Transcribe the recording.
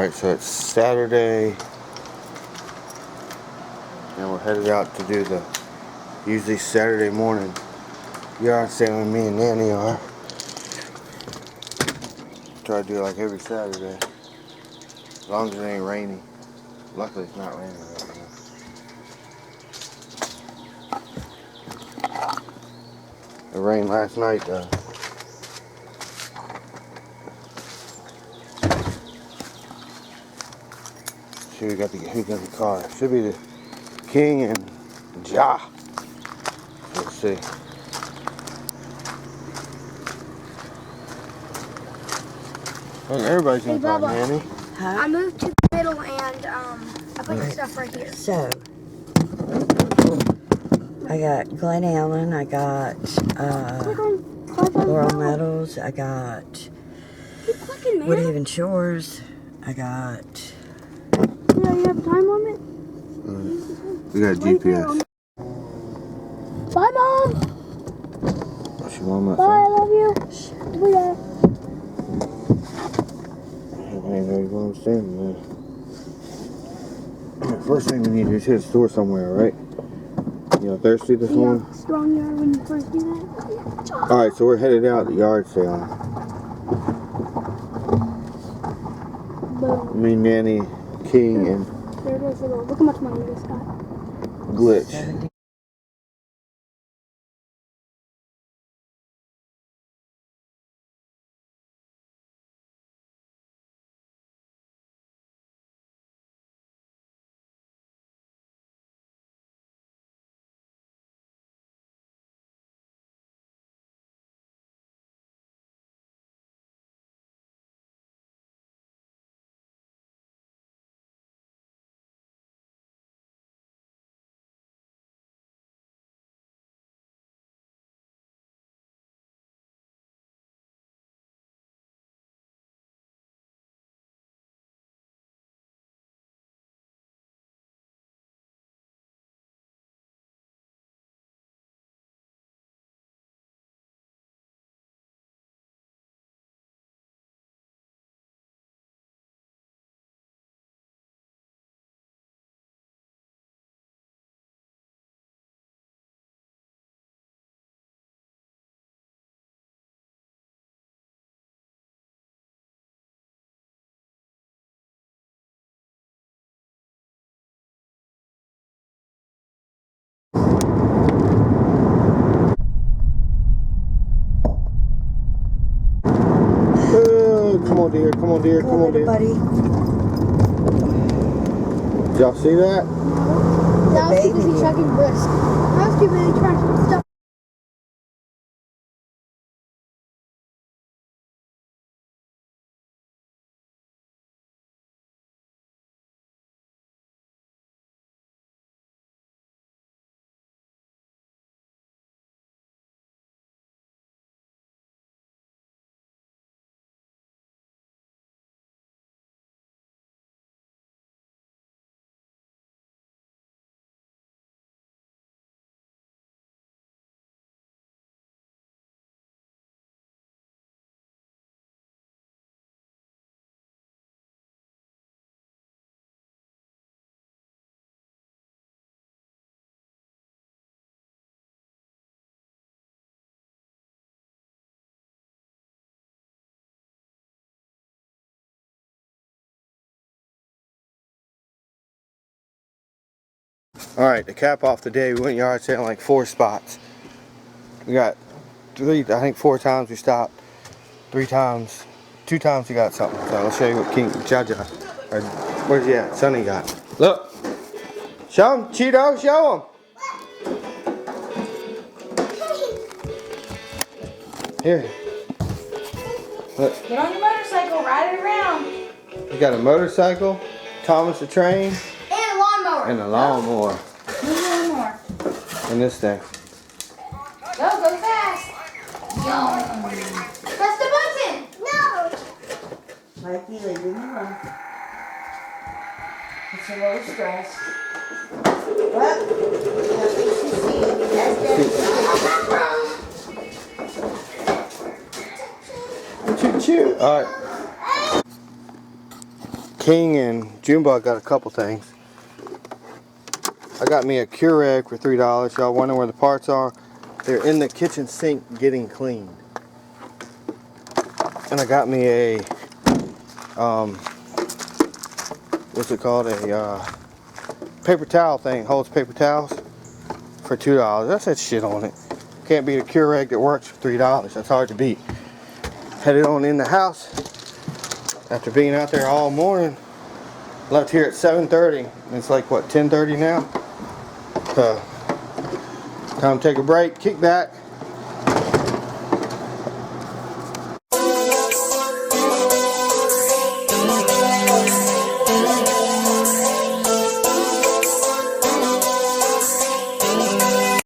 Alright, so it's Saturday, and we're headed out to do the usually Saturday morning yard sale with me and Nanny are. Try to do it like every Saturday, as long as it ain't rainy. Luckily it's not raining right now. It rained last night though. See, who got the car? Should be the King and Ja. Let's see. Well, everybody's in the car, Nanny. Huh? I moved to the middle and I put the stuff right here. So, I got Glen Allen, I got Laurel Meadows, I got Woodhaven Shores, I got... Yeah, you have time limit? We got GPS. Bye, Mom! She won't. Bye, I love you. Bye. First thing we need to do is hit a store somewhere, right? You know, thirsty this morning? Strong yard when you first do that. Alright, so we're headed out to the yard sale. Boom. Me, Nanny, King, and There goes the road. Look how much money this got. Glitch. Come on, dear. Come on, dear. Come on, dear. Buddy. Did y'all see that? That was too busy chugging brisk. I was too busy trying to put stuff. Alright, to cap off the day, we went yard sale like 4 spots. We got 4 times we stopped. 2 times we got something. So I'll show you what King Jaja, or where's he at? Sonny got. Look! Show him, Cheeto, show him! Here. Look. Get on your motorcycle, ride it around. You got a motorcycle, Thomas the train, And a lawnmower. and a lawnmower. Move a little more. And this thing. Go fast. Press the button. No. Mikey, leave him alone. It's a little stress. Well, that's Choo choo. Alright. King and Junebug got a couple things. I got me a Keurig for $3. Y'all wonder where the parts are? They're in the kitchen sink getting cleaned. And I got me a what's it called? A paper towel thing. Holds paper towels for $2. That said shit on it. Can't beat a Keurig that works for $3. That's hard to beat. Headed on in the house after being out there all morning. Left here at 7:30. It's like what, 10:30 now? Time to take a break, kick back,